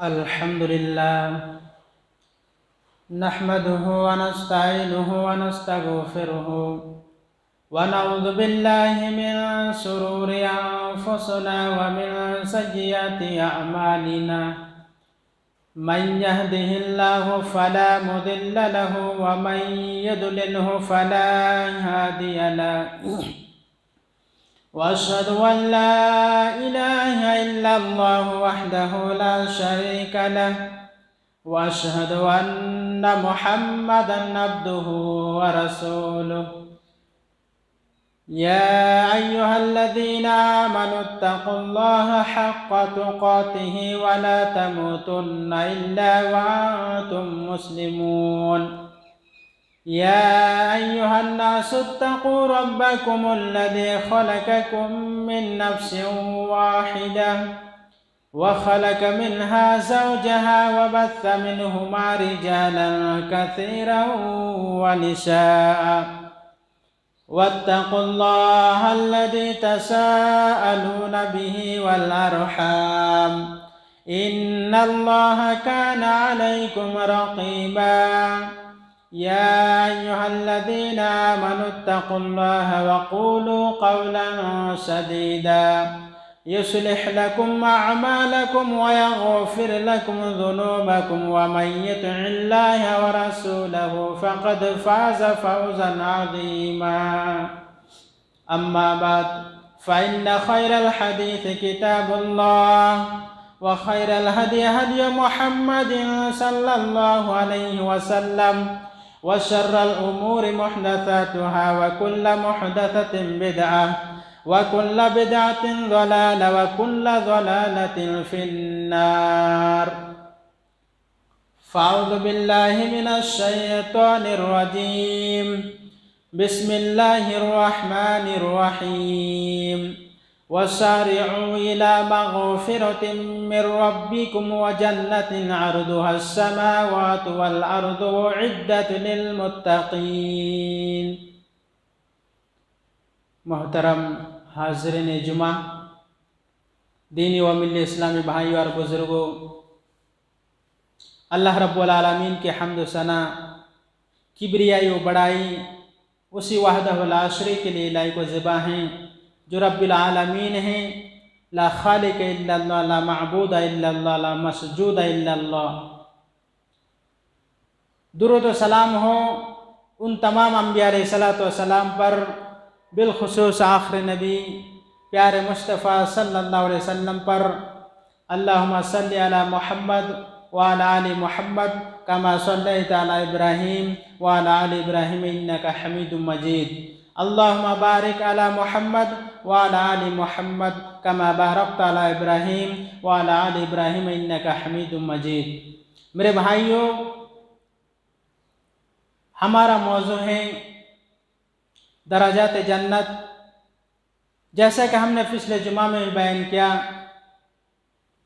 الحمد لله نحمده ونستعينه ونستغفره ونعوذ بالله من شرور أنفسنا ومن سيئات أعمالنا من يهده الله فلا مضل له ومن يضلله فلا هادي له وأشهد أن لا إله إلا الله وحده لا شريك له وأشهد أن محمدا عبده ورسوله يا أيها الذين آمنوا اتقوا الله حق تقاته ولا تموتن إلا وأنتم مسلمون يا أيها الناس اتقوا ربكم الذي خلقكم من نفس واحدة وخلق منها زوجها وبث منهما رجالا كثيرا ونساء واتقوا الله الذي تساءلون به والأرحام إن الله كان عليكم رقيبا يا أيها الذين آمنوا اتقوا الله وقولوا قولا سديدا يصلح لكم أعمالكم ويغفر لكم ذنوبكم ومن يطع الله ورسوله فقد فاز فوزا عظيما أما بعد فإن خير الحديث كتاب الله وخير الهدي هدي محمد صلى الله عليه وسلم وشر الأمور محدثاتها وكل محدثة بدعة وكل بدعة ضلالة وكل ضلالة في النار فأعوذ بالله من الشيطان الرجيم بسم الله الرحمن الرحيم وسارعوا إلى مغفرة من ربكم وجنة عرضها السماوات والأرض أعدت للمتقين محترم حاضرین جمعہ، دینی و ملی اسلامی بھائیوں اور بزرگوں، اللہ رب العالمین کے حمد و ثنا، کبریائی و بڑائی اسی وحدہ لا شریک کے لیے لائق و زبا ہیں جو رب العالمین ہیں، لا خالق الا اللہ، لا معبود الا اللہ، لا مسجود الا اللہ۔ درود و سلام ہو ان تمام انبیاء علیہ الصلوۃ والسلام پر، بالخصوص آخر نبی پیارے مصطفیٰ صلی اللہ علیہ وسلم پر۔ اللہم صلی علی محمد وعلی آل محمد کما صلیت علی ابراہیم وعلی آل ابراہیم انک حمید مجید۔ اللہم بارک علی محمد وعلی آل محمد کما بارکت علی ابراہیم وعلی آل ابراہیم انک حمید مجید۔ میرے بھائیوں، ہمارا موضوع ہے درجات جنت۔ جیسا کہ ہم نے پچھلے جمعہ میں بیان کیا،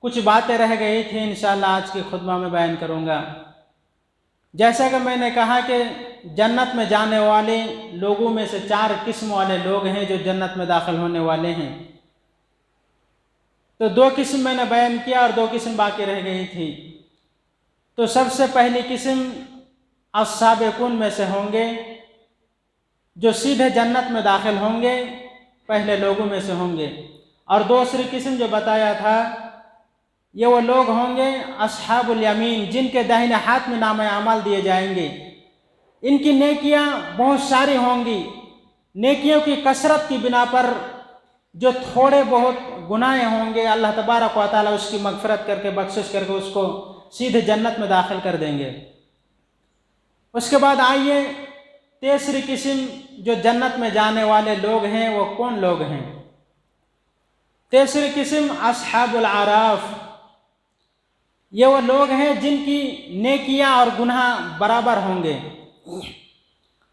کچھ باتیں رہ گئی تھیں، انشاءاللہ آج کی خطبہ میں بیان کروں گا۔ جیسا کہ میں نے کہا کہ جنت میں جانے والے لوگوں میں سے 4 قسم والے لوگ ہیں جو جنت میں داخل ہونے والے ہیں۔ تو 2 قسم میں نے بیان کیا اور 2 قسم باقی رہ گئی تھی۔ تو سب سے پہلی قسم السابقون میں سے ہوں گے، جو سیدھے جنت میں داخل ہوں گے، پہلے لوگوں میں سے ہوں گے۔ اور دوسری قسم جو بتایا تھا، یہ وہ لوگ ہوں گے اصحاب الیمین، جن کے داہنے ہاتھ میں نامہ اعمال دیے جائیں گے۔ ان کی نیکیاں بہت ساری ہوں گی، نیکیوں کی کثرت کی بنا پر جو تھوڑے بہت گناہ ہوں گے، اللہ تبارک و تعالیٰ اس کی مغفرت کر کے، بخشش کر کے اس کو سیدھے جنت میں داخل کر دیں گے۔ اس کے بعد آئیے تیسری قسم جو جنت میں جانے والے لوگ ہیں، وہ کون لوگ ہیں؟ تیسری قسم اصحاب الاعراف، یہ وہ لوگ ہیں جن کی نیکیاں اور گناہ برابر ہوں گے۔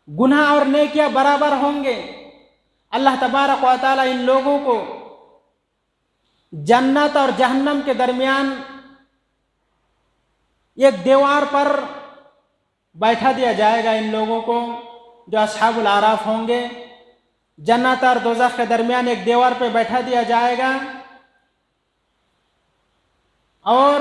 گناہ اور نیکیاں برابر ہوں گے، اللہ تبارک و تعالیٰ ان لوگوں کو جنت اور جہنم کے درمیان ایک دیوار پر بیٹھا دیا جائے گا۔ ان لوگوں کو جو اصحاب الاعراف ہوں گے، جنت اور دوزخ کے درمیان ایک دیوار پہ بیٹھا دیا جائے گا، اور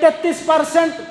33%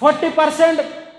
40%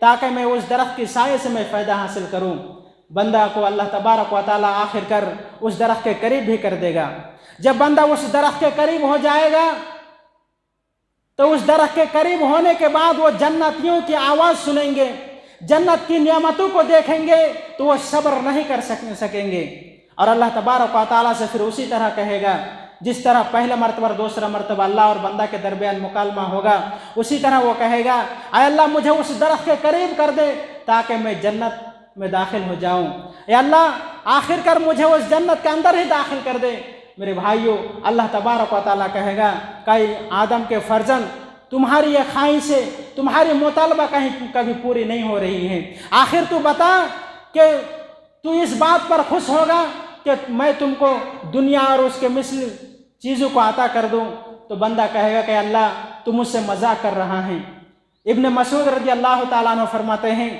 تاکہ میں اس درخت کی سائے سے میں فائدہ حاصل کروں۔ بندہ کو اللہ تبارک و تعالیٰ آخر کر اس درخت کے قریب بھی کر دے گا۔ جب بندہ اس درخت کے قریب ہو جائے گا تو اس درخت کے قریب ہونے کے بعد وہ جنتیوں کی آواز سنیں گے، جنت کی نعمتوں کو دیکھیں گے تو وہ صبر نہیں کر سکیں گے، اور اللہ تبارک و تعالیٰ سے پھر اسی طرح کہے گا جس طرح پہلا مرتبہ دوسرا مرتبہ اللہ اور بندہ کے درمیان مکالمہ ہوگا، اسی طرح وہ کہے گا اے اللہ مجھے اس درخت کے قریب کر دے تاکہ میں جنت میں داخل ہو جاؤں، اے اللہ آخر کر مجھے اس جنت کے اندر ہی داخل کر دے۔ میرے بھائیو، اللہ تبارک و تعالیٰ کہے گا کہ آدم کے فرزند، تمہاری یہ خواہشیں، تمہاری مطالبہ کبھی پوری نہیں ہو رہی ہیں، آخر تو بتا کہ تو اس بات پر خوش ہوگا کہ میں تم کو دنیا اور اس کے مثل چیزوں کو عطا کر دوں؟ تو بندہ کہے گا کہ اللہ تو مجھ سے مذاق کر رہا ہے۔ ابن مسعود رضی اللہ تعالیٰ عنہ فرماتے ہیں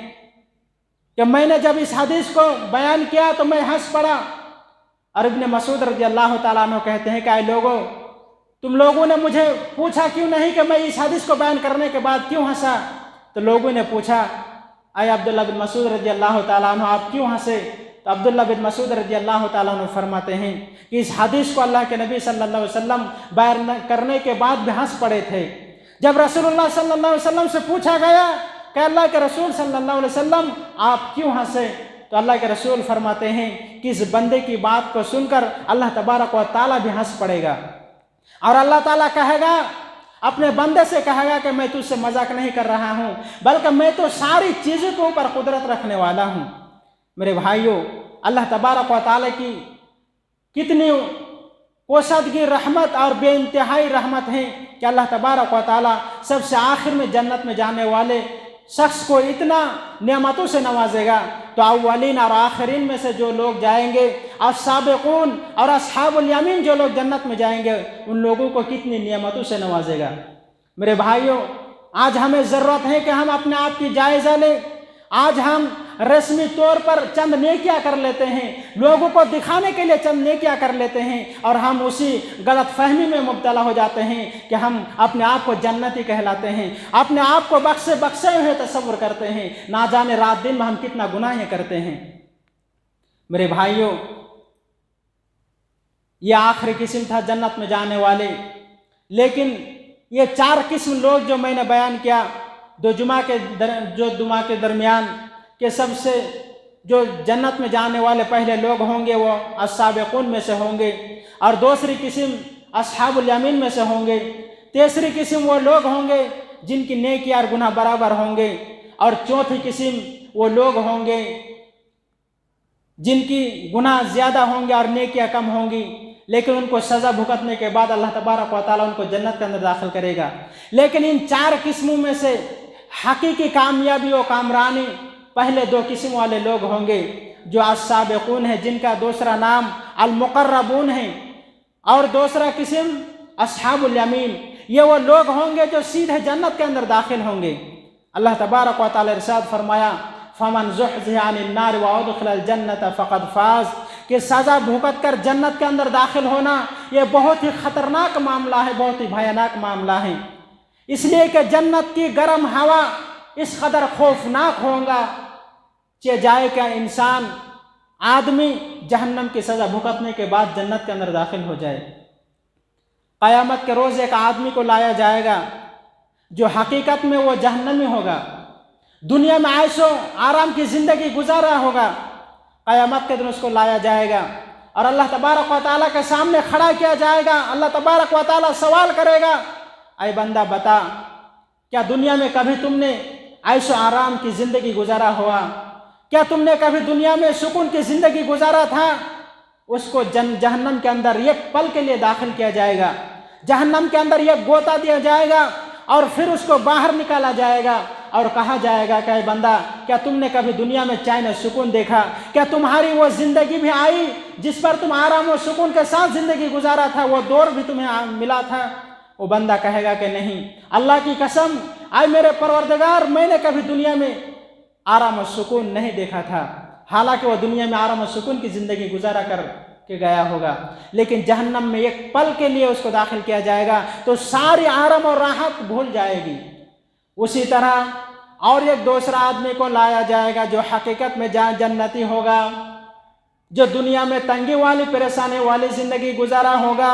کہ میں نے جب اس حدیث کو بیان کیا تو میں ہنس پڑا، اور ابن مسعود رضی اللہ تعالیٰ عنہ کہتے ہیں کہ اے لوگوں، تم لوگوں نے مجھے پوچھا کیوں نہیں کہ میں اس حدیث کو بیان کرنے کے بعد کیوں ہنسا؟ تو لوگوں نے پوچھا اے عبداللہ بن مسعود رضی اللہ تعالیٰ عنہ آپ کیوں ہنسے؟ تو عبداللہ بن مسعود رضی اللہ تعالیٰ عنہ فرماتے ہیں کہ اس حدیث کو اللہ کے نبی صلی اللہ علیہ وسلم بیان کرنے کے بعد بھی ہنس پڑے تھے۔ جب رسول اللہ صلی اللہ علیہ وسلم سے پوچھا گیا کہ اللہ کے رسول صلی اللہ علیہ وسلم آپ کیوں ہنسے؟ تو اللہ کے رسول فرماتے ہیں کہ اس بندے کی بات کو سن کر اللہ تبارک و تعالیٰ بھی ہنس پڑے گا، اور اللہ تعالیٰ کہے گا اپنے بندے سے کہے گا کہ میں تجھ سے مذاق نہیں کر رہا ہوں، بلکہ میں تو ساری چیزوں کے اوپر قدرت رکھنے والا ہوں۔ میرے بھائیوں، اللہ تبارک و تعالیٰ کی کتنی کوشدگی رحمت اور بے انتہائی رحمت ہے کہ اللہ تبارک و تعالیٰ سب سے آخر میں جنت میں جانے والے شخص کو اتنا نعمتوں سے نوازے گا، تو اولین اور آخرین میں سے جو لوگ جائیں گے، السابقون اور اصحاب الیمین جو لوگ جنت میں جائیں گے، ان لوگوں کو کتنی نعمتوں سے نوازے گا۔ میرے بھائیوں، آج ہمیں ضرورت ہے کہ ہم اپنے آپ کی جائزہ لیں۔ آج ہم رسمی طور پر چند نیکیاں کر لیتے ہیں، لوگوں کو دکھانے کے لیے چند نیکیاں کر لیتے ہیں، اور ہم اسی غلط فہمی میں مبتلا ہو جاتے ہیں کہ ہم اپنے آپ کو جنتی کہلاتے ہیں، اپنے آپ کو بخشے ہوئے تصور کرتے ہیں، نہ جانے رات دن میں ہم کتنا گناہیں کرتے ہیں۔ میرے بھائیوں، یہ آخری قسم تھا جنت میں جانے والے، لیکن یہ 4 قسم لوگ جو میں نے بیان کیا، دو جمعہ کے درمیان کہ سب سے جو جنت میں جانے والے پہلے لوگ ہوں گے وہ السابقون میں سے ہوں گے، اور دوسری قسم اصحاب الیمین میں سے ہوں گے، تیسری قسم وہ لوگ ہوں گے جن کی نیکی اور گناہ برابر ہوں گے، اور چوتھی قسم وہ لوگ ہوں گے جن کی گناہ زیادہ ہوں گے اور نیکیاں کم ہوں گی، لیکن ان کو سزا بھگتنے کے بعد اللہ تبارک و تعالیٰ ان کو جنت کے اندر داخل کرے گا۔ لیکن ان 4 قسموں میں سے حقیقی کامیابی و کامرانی پہلے 2 قسم والے لوگ ہوں گے، جو السابقون ہیں، جن کا دوسرا نام المقربون ہے، اور دوسرا قسم اصحاب الیمین، یہ وہ لوگ ہوں گے جو سیدھے جنت کے اندر داخل ہوں گے۔ اللہ تبارک و تعالیٰ ارشاد فرمایا فمن زحزح عن النار وادخل الجنت فقد فاز، کہ سزا بھگت کر جنت کے اندر داخل ہونا یہ بہت ہی خطرناک معاملہ ہے، بہت ہی بھیانک معاملہ ہے، اس لیے کہ جنت کی گرم ہوا اس قدر خوفناک ہوگا کہ جائے کہ انسان آدمی جہنم کی سزا بھگتنے کے بعد جنت کے اندر داخل ہو جائے۔ قیامت کے روز ایک آدمی کو لایا جائے گا جو حقیقت میں وہ جہنمی ہوگا، دنیا میں عیش و آرام کی زندگی گزارا ہوگا، قیامت کے دن اس کو لایا جائے گا اور اللہ تبارک و تعالیٰ کے سامنے کھڑا کیا جائے گا۔ اللہ تبارک و تعالیٰ سوال کرے گا اے بندہ بتا، کیا دنیا میں کبھی تم نے عیش و آرام کی زندگی گزارا ہوا؟ کیا تم نے کبھی دنیا میں سکون کی زندگی گزارا تھا؟ اس کو جہنم کے اندر ایک پل کے لیے داخل کیا جائے گا، جہنم کے اندر ایک گوتا دیا جائے گا اور پھر اس کو باہر نکالا جائے گا اور کہا جائے گا کہ اے بندہ، کیا تم نے کبھی دنیا میں چین و سکون دیکھا؟ کیا تمہاری وہ زندگی بھی آئی جس پر تم آرام و سکون کے ساتھ زندگی گزارا تھا؟ وہ دور بھی تمہیں ملا تھا؟ وہ بندہ کہے گا کہ نہیں، اللہ کی قسم اے میرے پروردگار، میں نے کبھی دنیا میں آرام و سکون نہیں دیکھا تھا، حالانکہ وہ دنیا میں آرام و سکون کی زندگی گزارا کر کے گیا ہوگا، لیکن جہنم میں ایک پل کے لیے اس کو داخل کیا جائے گا تو ساری آرام اور راحت بھول جائے گی۔ اسی طرح اور ایک دوسرا آدمی کو لایا جائے گا جو حقیقت میں جنتی ہوگا، جو دنیا میں تنگی والی پریشانی والی زندگی گزارا ہوگا،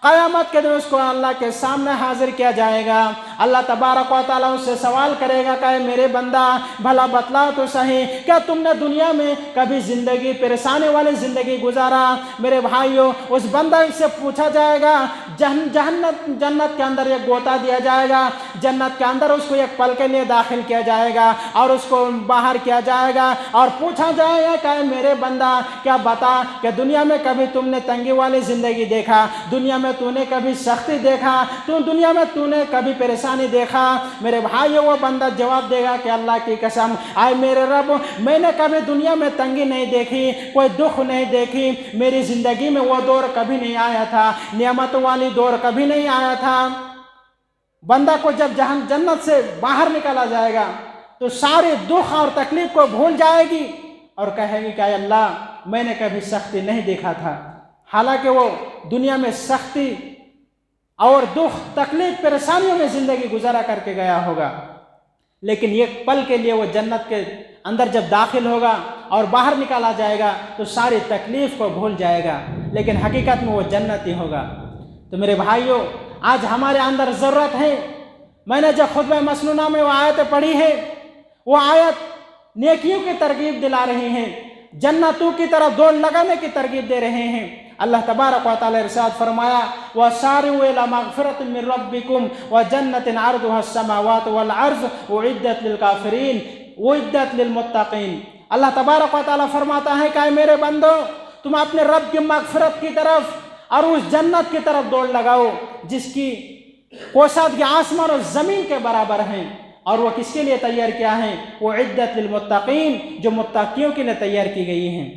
قیامت کے دن اس کو اللہ کے سامنے حاضر کیا جائے گا۔ اللہ تبارک و تعالیٰ اس سے سوال کرے گا کہ میرے بندہ بھلا بتلا تو صحیح، کیا تم نے دنیا میں کبھی زندگی پریشانی والی زندگی گزارا؟ میرے بھائیوں، اس بندہ سے پوچھا جائے گا، جنت کے اندر ایک گوتا دیا جائے گا، جنت کے اندر اس کو ایک پل کے لیے داخل کیا جائے گا اور اس کو باہر کیا جائے گا اور پوچھا جائے گا کہ میرے بندہ کیا بتا کہ دنیا میں کبھی تم نے تنگی والی زندگی دیکھا، دنیا میں تو نے کبھی سختی دیکھا، دنیا میں تو نے کبھی پریشانی دیکھا؟ میرے بھائیو، وہ بندہ جواب دے گا کہ اللہ کی قسم، آئے میرے رب، میں نے کبھی دنیا میں تنگی نہیں دیکھی، کوئی دکھ نہیں دیکھی، میری زندگی میں وہ دور کبھی نہیں آیا تھا، نعمت والی دور کبھی نہیں آیا تھا۔ بندہ کو جب جنت سے باہر نکالا جائے گا تو سارے دکھ اور تکلیف کو بھول جائے گی اور کہے گی کہ اے اللہ، میں نے کبھی سختی نہیں دیکھا تھا۔ حالانکہ وہ دنیا میں سختی اور دکھ تکلیف پریشانیوں میں زندگی گزارا کر کے گیا ہوگا، لیکن ایک پل کے لیے وہ جنت کے اندر جب داخل ہوگا اور باہر نکالا جائے گا تو ساری تکلیف کو بھول جائے گا، لیکن حقیقت میں وہ جنتی ہوگا۔ تو میرے بھائیوں، آج ہمارے اندر ضرورت ہے، میں نے جب خطبہ مسنونہ میں وہ آیتیں پڑھی ہے، وہ آیت نیکیوں کی ترغیب دلا رہی ہیں، جنتوں کی طرف دوڑ لگانے کی ترغیب دے رہے ہیں۔ اللہ تبارک و تعالی ارشاد فرمایا، وَسَارِعُوا إِلَىٰ مَغْفِرَةٍ مِّن رَبِّكُمْ وَجَنَّةٍ عَرْضُهَا السَّمَاوَاتُ وَالْأَرْضُ أُعِدَّتْ لِلْكَافِرِينَ أُعِدَّتْ لِلْمُتَّقِينَ۔ اللہ تبارک و تعالی فرماتا ہے کہ اے میرے بندو، تم اپنے رب کی مغفرت کی طرف اور اس جنت کی طرف دوڑ لگاؤ جس کی کوسادگی آسمان اور زمین کے برابر ہیں، اور وہ کس کے لیے تیار کیا ہے؟ وہ عدت للمتقین، جو متقیوں کے لیے تیار کی گئی ہیں۔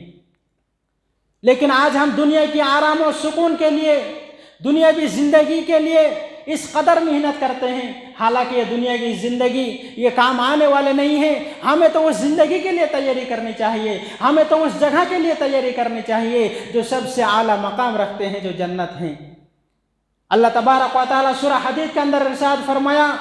لیکن آج ہم دنیا کی آرام و سکون کے لیے، دنیاوی زندگی کے لیے اس قدر محنت کرتے ہیں، حالانکہ یہ دنیا کی زندگی یہ کام آنے والے نہیں ہیں۔ ہمیں تو اس زندگی کے لیے تیاری کرنی چاہیے، ہمیں تو اس جگہ کے لیے تیاری کرنی چاہیے جو سب سے اعلیٰ مقام رکھتے ہیں، جو جنت ہیں۔ اللہ تبارک و تعالیٰ سورہ حدید کے اندر ارشاد فرمایا،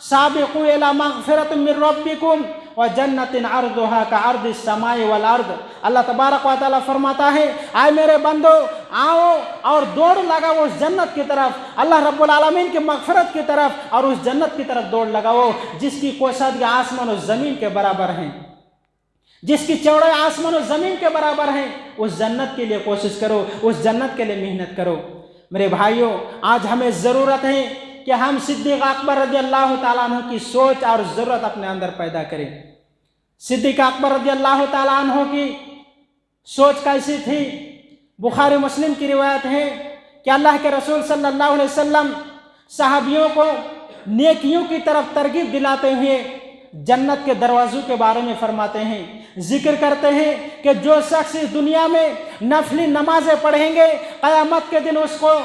سابقوا الی مغفرۃ من ربکم وجنۃ عرضها کعرض السماء والارض۔ اللہ تبارک و تعالیٰ فرماتا ہے، آئے میرے بندو، آؤ اور دوڑ لگاؤ اس جنت کی طرف، اللہ رب العالمین کی مغفرت کی طرف، اور اس جنت کی طرف دوڑ لگاؤ جس کی کوسادگی آسمان و زمین کے برابر ہیں، جس کی چوڑائی آسمان و زمین کے برابر ہیں۔ اس جنت کے لیے کوشش کرو، اس جنت کے لیے محنت کرو۔ میرے بھائیوں، آج ہمیں ضرورت ہے کہ ہم صدیق اکبر رضی اللہ تعالیٰ عنہ کی سوچ اور ضرورت اپنے اندر پیدا کریں۔ صدیق اکبر رضی اللہ تعالیٰ عنہ کی سوچ کیسی تھی؟ بخاری مسلم کی روایت ہے کہ اللہ کے رسول صلی اللہ علیہ وسلم صحابیوں کو نیکیوں کی طرف ترغیب دلاتے ہوئے جنت کے دروازوں کے بارے میں فرماتے ہیں، ذکر کرتے ہیں کہ جو شخص اس دنیا میں نفلی نمازیں پڑھیں گے، قیامت کے دن اس کو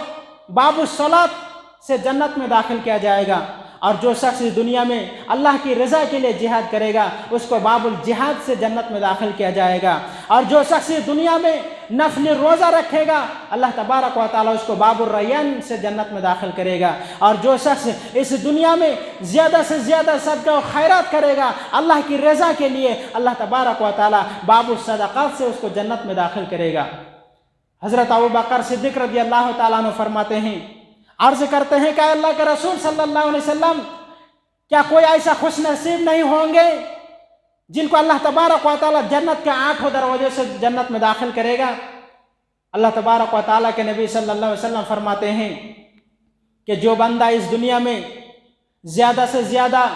باب الصلاۃ سے جنت میں داخل کیا جائے گا، اور جو شخص اس دنیا میں اللہ کی رضا کے لیے جہاد کرے گا اس کو باب الجہاد سے جنت میں داخل کیا جائے گا، اور جو شخص اس دنیا میں نفلی روزہ رکھے گا اللہ تبارک و تعالیٰ اس کو باب الریان سے جنت میں داخل کرے گا، اور جو شخص اس دنیا میں زیادہ سے زیادہ صدقہ و خیرات کرے گا اللہ کی رضا کے لیے اللہ تبارک و تعالیٰ باب الصدقات سے اس کو جنت میں داخل کرے گا۔ حضرت ابوبکر صدیق رضی اللہ تعالیٰ عنہ فرماتے ہیں، عرض کرتے ہیں کہ اللہ کے رسول صلی اللہ علیہ وسلم، کیا کوئی ایسا خوش نصیب نہیں ہوں گے جن کو اللہ تبارک و تعالیٰ جنت کے 8 دروازے سے جنت میں داخل کرے گا؟ اللہ تبارک و تعالیٰ کے نبی صلی اللہ علیہ وسلم فرماتے ہیں کہ جو بندہ اس دنیا میں زیادہ سے زیادہ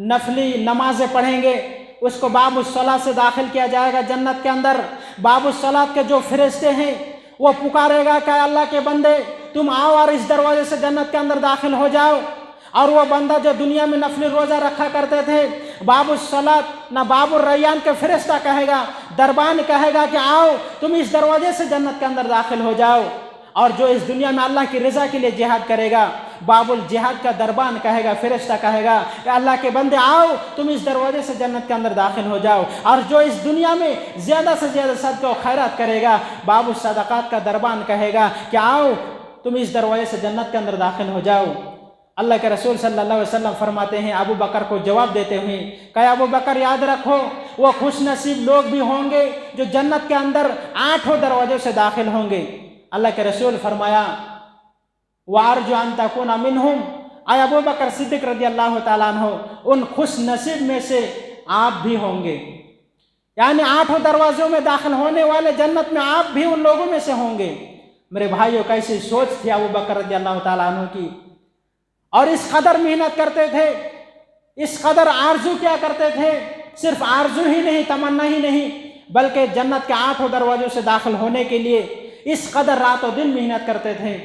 نفلی نمازیں پڑھیں گے اس کو باب الصلاۃ سے داخل کیا جائے گا جنت کے اندر۔ باب الصلاۃ کے جو فرشتے ہیں وہ پکارے گا کہ اللہ کے بندے تم آؤ اور اس دروازے سے جنت کے اندر داخل ہو جاؤ، اور وہ بندہ جو دنیا میں نفلی روزہ رکھا کرتے تھے باب الصلاۃ نہ باب الریان کے فرشتہ کہے گا، دربان کہے گا کہ آؤ تم اس دروازے سے جنت کے اندر داخل ہو جاؤ، اور جو اس دنیا میں اللہ کی رضا کے لیے جہاد کرے گا باب الجہاد کا دربان کہے گا، فرشتہ کہے گا کہ اللہ کے بندے آؤ تم اس دروازے سے جنت کے اندر داخل ہو جاؤ، اور جو اس دنیا میں زیادہ سے زیادہ صدقہ و خیرات کرے گا باب الصدقات کا دربان کہے گا کہ آؤ تم اس دروازے سے جنت کے اندر داخل ہو جاؤ۔ اللہ کے رسول صلی اللہ علیہ وسلم فرماتے ہیں ابو بکر کو جواب دیتے ہوئے کہ ابو بکر یاد رکھو وہ خوش نصیب لوگ بھی ہوں گے جو جنت کے اندر 8 دروازوں سے داخل ہوں گے۔ اللہ کے رسول فرمایا وَأَرْجُو أَن تَكُونَ مِنْهُمْ، اے ابو بکر صدیق رضی اللہ تعالیٰ عنہ ان خوش نصیب میں سے آپ بھی ہوں گے، یعنی 8 دروازوں میں داخل ہونے والے جنت میں آپ بھی ان لوگوں میں سے ہوں گے۔ میرے بھائیوں کیسی سوچ تھی ابو بکر رضی اللہ تعالیٰ عنہ کی، اور اس قدر محنت کرتے تھے، اس قدر آرزو کیا کرتے تھے، صرف آرزو ہی نہیں، تمنا ہی نہیں، بلکہ جنت کے 8 دروازوں سے داخل ہونے کے لیے اس قدر رات و دن محنت کرتے تھے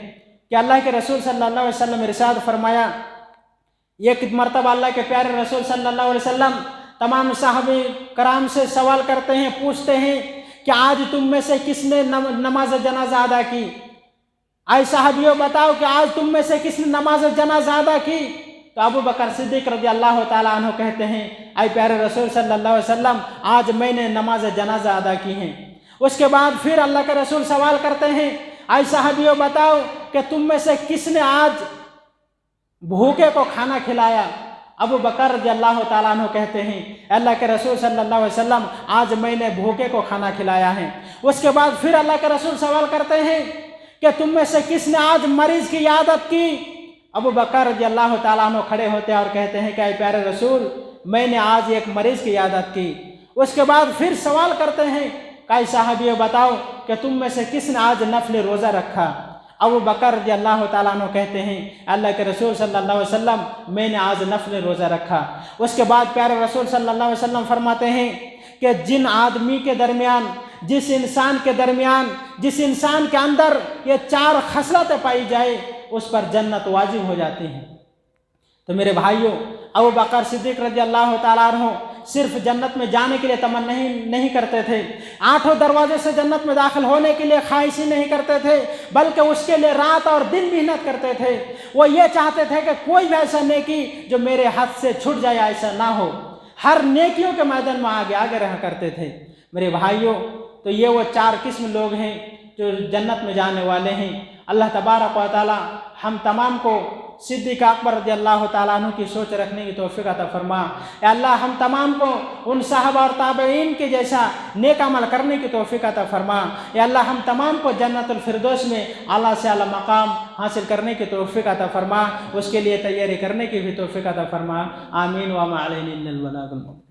کہ اللہ کے رسول صلی اللہ علیہ وسلم ارشاد فرمایا، ایک مرتبہ اللہ کے پیارے رسول صلی اللہ علیہ وسلم تمام صحابہ کرام سے سوال کرتے ہیں، پوچھتے ہیں کہ آج تم میں سے کس نے نماز جنازہ ادا کی؟ اے صحابیوں بتاؤ کہ آج تم میں سے کس نے نماز جنازہ ادا کی؟ تو ابو بکر صدیق رضی اللہ تعالیٰ عنہ کہتے ہیں اے پیارے رسول صلی اللہ علیہ وسلم آج میں نے نماز جنازہ ادا کی ہیں۔ اس کے بعد پھر اللہ کے رسول سوال کرتے ہیں اے صحابیوں بتاؤ کہ تم میں سے کس نے آج بھوکے کو کھانا کھلایا؟ ابو بکر رضی اللہ تعالیٰ عنہ کہتے ہیں اللہ کے رسول صلی اللہ علیہ وسلم آج میں نے بھوکے کو کھانا کھلایا ہے۔ اس کے بعد پھر اللہ کے رسول سوال کرتے ہیں کہ تم میں سے کس نے آج مریض کی عیادت کی؟ ابو بکر رضی اللہ تعالیٰ عنہ کھڑے ہوتے ہیں اور کہتے ہیں کہ اے پیارے رسول میں نے آج ایک مریض کی عیادت کی۔ اس کے بعد پھر سوال کرتے ہیں کہ اے صحابیوں بتاؤ کہ تم میں سے کس نے آج نفل روزہ رکھا؟ ابو بکر رضی اللہ تعالیٰ عنہ کہتے ہیں اللہ کے رسول صلی اللہ علیہ وسلم میں نے آج نفل روزہ رکھا۔ اس کے بعد پیارے رسول صلی اللہ علیہ وسلم فرماتے ہیں کہ جن آدمی کے درمیان، جس انسان کے درمیان، جس انسان کے اندر یہ 4 خصلتیں پائی جائے اس پر جنت واجب ہو جاتی ہے۔ تو میرے بھائیوں ابو بکر صدیق رضی اللہ تعالیٰ عنہ صرف جنت میں جانے کے لیے تمنا نہیں کرتے تھے، 8 دروازے سے جنت میں داخل ہونے کے لیے خواہش ہی نہیں کرتے تھے، بلکہ اس کے لیے رات اور دن محنت کرتے تھے۔ وہ یہ چاہتے تھے کہ کوئی بھی ایسا نیکی جو میرے ہاتھ سے چھوٹ جائے ایسا نہ ہو، ہر نیکیوں کے میدان میں آگے رہا کرتے تھے۔ میرے بھائیوں تو یہ وہ 4 قسم لوگ ہیں جو جنت میں جانے والے ہیں۔ اللہ تبارک و تعالی ہم تمام کو صدیق اکبر رضی اللہ تعالیٰ عنہ کی سوچ رکھنے کی توفیق عطا فرما۔ اے اللہ ہم تمام کو ان صحابہ اور تابعین کے جیسا نیک عمل کرنے کی توفیق عطا فرما۔ اے اللہ ہم تمام کو جنت الفردوس میں اعلیٰ سے اعلیٰ مقام حاصل کرنے کی توفیق عطا فرما، اس کے لیے تیاری کرنے کی بھی توفیق عطا فرما۔ آمین۔ وما علینا الا البلاغ المبین۔